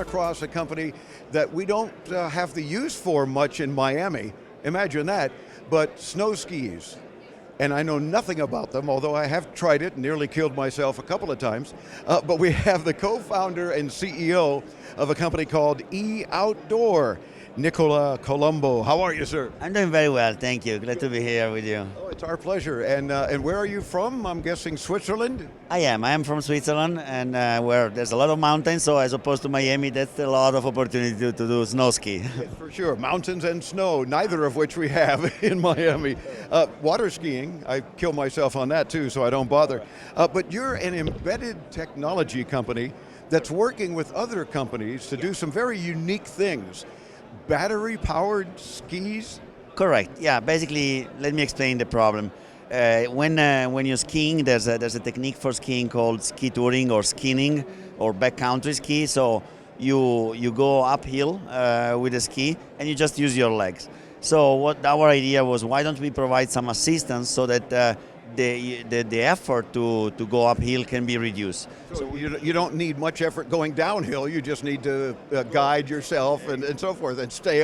across a company that we don't have the use for much in Miami. Imagine that, but snow skis. And I know nothing about them, although I have tried it and nearly killed myself a couple of times. But we have the co-founder and CEO of a company called E-Outdoor, Nicola Colombo. How are you, sir? I'm doing very well, thank you. Glad to be here with you. Oh, it's our pleasure. And where are you from? I'm guessing Switzerland? I am from Switzerland, and where there's a lot of mountains, so as opposed to Miami, that's a lot of opportunity to do snow ski. For sure, mountains and snow, neither of which we have in Miami. Water skiing, I kill myself on that too, so I don't bother. But you're an embedded technology company that's working with other companies to do some very unique things. Battery-powered skis? Correct. Yeah. Basically, let me explain the problem. When you're skiing, there's a technique for skiing called ski touring or skinning or backcountry ski. So you go uphill with a ski and you just use your legs. So what our idea was, why don't we provide some assistance so that the effort to go uphill can be reduced. So you don't need much effort going downhill, you just need to guide yourself and so forth and stay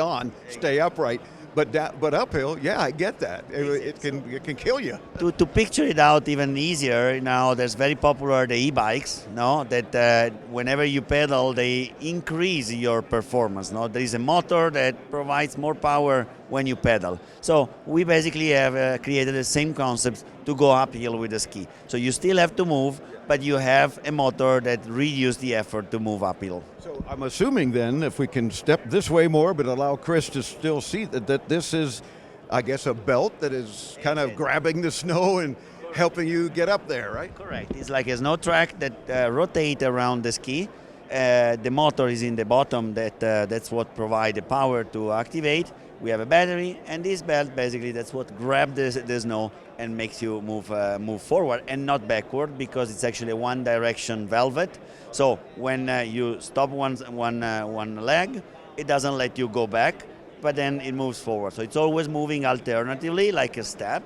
upright. But uphill, yeah, I get that. It can kill you. To picture it out even easier, now there's very popular the e-bikes, no? That whenever you pedal, they increase your performance. No, there is a motor that provides more power when you pedal. So we basically have created the same concept to go uphill with the ski. So you still have to move, but you have a motor that reduces the effort to move uphill. So I'm assuming then, if we can step this way more, but allow Chris to still see that this is, I guess, a belt that is kind of grabbing the snow and helping you get up there, right? Correct. It's like a snow track that rotates around the ski. The motor is in the bottom. That's what provides the power to activate. We have a battery, and this belt basically that's what grabs the snow and makes you move forward and not backward, because it's actually a one-direction velvet. So when you stop one leg, it doesn't let you go back, but then it moves forward. So it's always moving alternatively, like a step.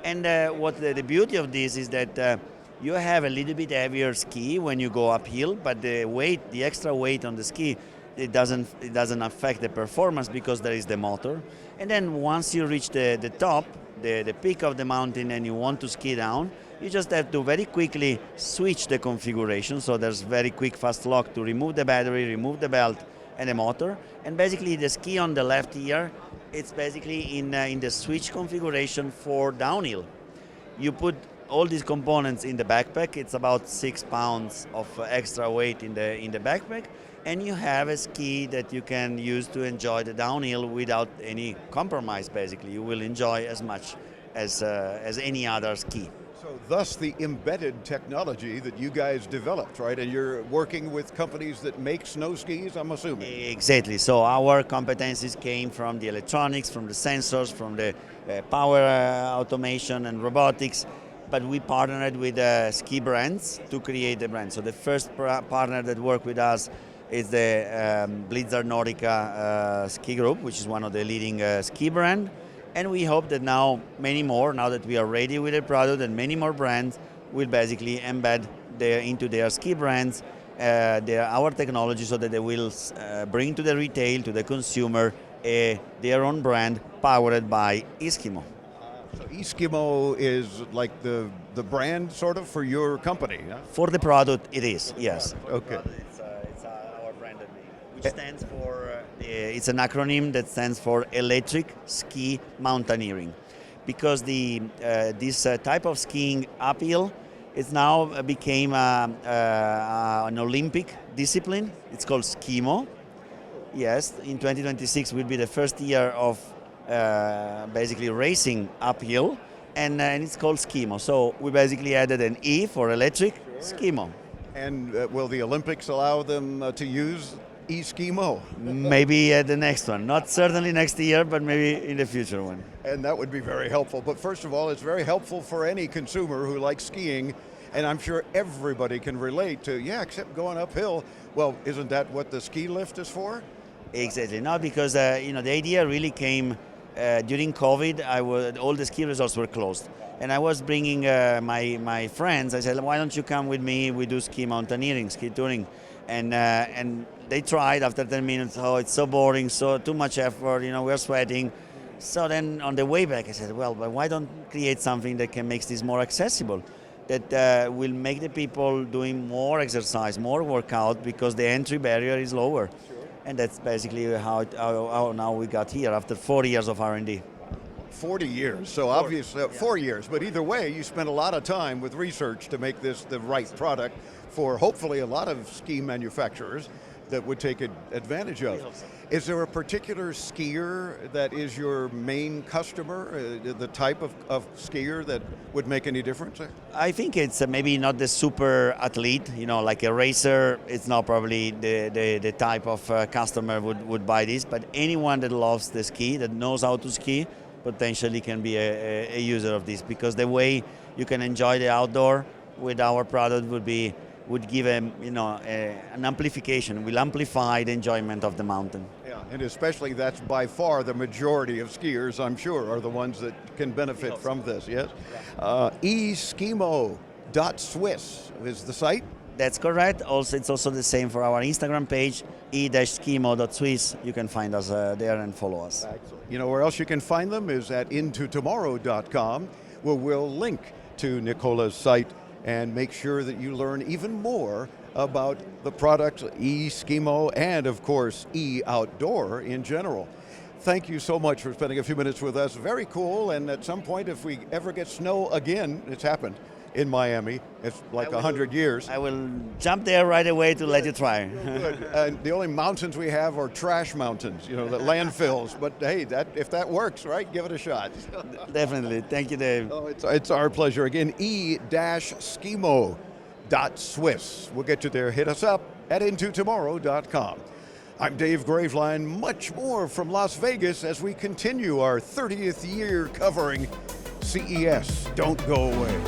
And what the beauty of this is that you have a little bit heavier ski when you go uphill, but the extra weight on the ski, it doesn't affect the performance because there is the motor. And then once you reach the top, the peak of the mountain, and you want to ski down, you just have to very quickly switch the configuration. So there's very quick fast lock to remove the battery, remove the belt and the motor. And basically the ski on the left here, it's basically in the switch configuration for downhill. You put all these components in the backpack. It's about 6 pounds of extra weight in the backpack, and you have a ski that you can use to enjoy the downhill without any compromise. Basically, you will enjoy as much as any other ski. So thus the embedded technology that you guys developed, right? And you're working with companies that make snow skis, I'm assuming. Exactly. So our competencies came from the electronics, from the sensors, from the power automation and robotics. But we partnered with ski brands to create the brand. So the first partner that worked with us is the Blizzard Nordica ski group, which is one of the leading ski brands. And we hope that now many more, now that we are ready with the product, and many more brands will basically embed into their ski brands our technology, so that they will bring to the retail, to the consumer, their own brand powered by E-SKIMO. So E-SKIMO is like the brand sort of for your company, huh? For the product, it is, yes. Okay. It's our branded name, which stands for, it's an acronym that stands for Electric Ski Mountaineering. Because this type of skiing uphill, it's now became an Olympic discipline. It's called SKIMO. Yes, in 2026 will be the first year of basically racing uphill, and it's called SKIMO. So we basically added an E for electric, SKIMO. And will the Olympics allow them to use E-SKIMO? Maybe the next one. Not certainly next year, but maybe in the future one. And that would be very helpful. But first of all, it's very helpful for any consumer who likes skiing, and I'm sure everybody can relate to, yeah, except going uphill. Well, isn't that what the ski lift is for? Exactly. No, because the idea really came during COVID. All the ski resorts were closed, and I was bringing my friends. I said, why don't you come with me? We do ski mountaineering, ski touring. and they tried after 10 minutes. Oh, it's so boring, so too much effort. We're sweating. So then on the way back, I said, well, but why don't create something that can make this more accessible? That will make the people doing more exercise, more workout, because the entry barrier is lower. Sure. And that's basically how now we got here after 4 years of R&D. 40 years, so obviously 4 years, but either way, you spent a lot of time with research to make this the right product for hopefully a lot of ski manufacturers that would take advantage of. Is there a particular skier that is your main customer, the type of skier that would make any difference? I think it's maybe not the super athlete, like a racer. It's not probably the type of customer would buy this, but anyone that loves the ski, that knows how to ski, potentially can be a user of this, because the way you can enjoy the outdoor with our product would give an amplification, will amplify the enjoyment of the mountain. Yeah, and especially that's by far the majority of skiers, I'm sure, are the ones that can benefit from this, yes? E-SKIMO.Swiss is the site? That's correct. Also, it's also the same for our Instagram page, e-skimo.swiss. You can find us there and follow us. Excellent. Where else you can find them is at intotomorrow.com, where we'll link to Nicola's site and make sure that you learn even more about the product E-SKIMO and, of course, E-Outdoor in general. Thank you so much for spending a few minutes with us. Very cool, and at some point, if we ever get snow again, it's happened in Miami. It's like 100 years. I will jump there right away to let you try. Good. The only mountains we have are trash mountains, the landfills. But hey, if that works, right, give it a shot. Definitely. Thank you, Dave. Oh, it's our pleasure. Again, e-skimo.swiss. We'll get you there. Hit us up at intotomorrow.com. I'm Dave Graveline. Much more from Las Vegas as we continue our 30th year covering CES. Don't go away.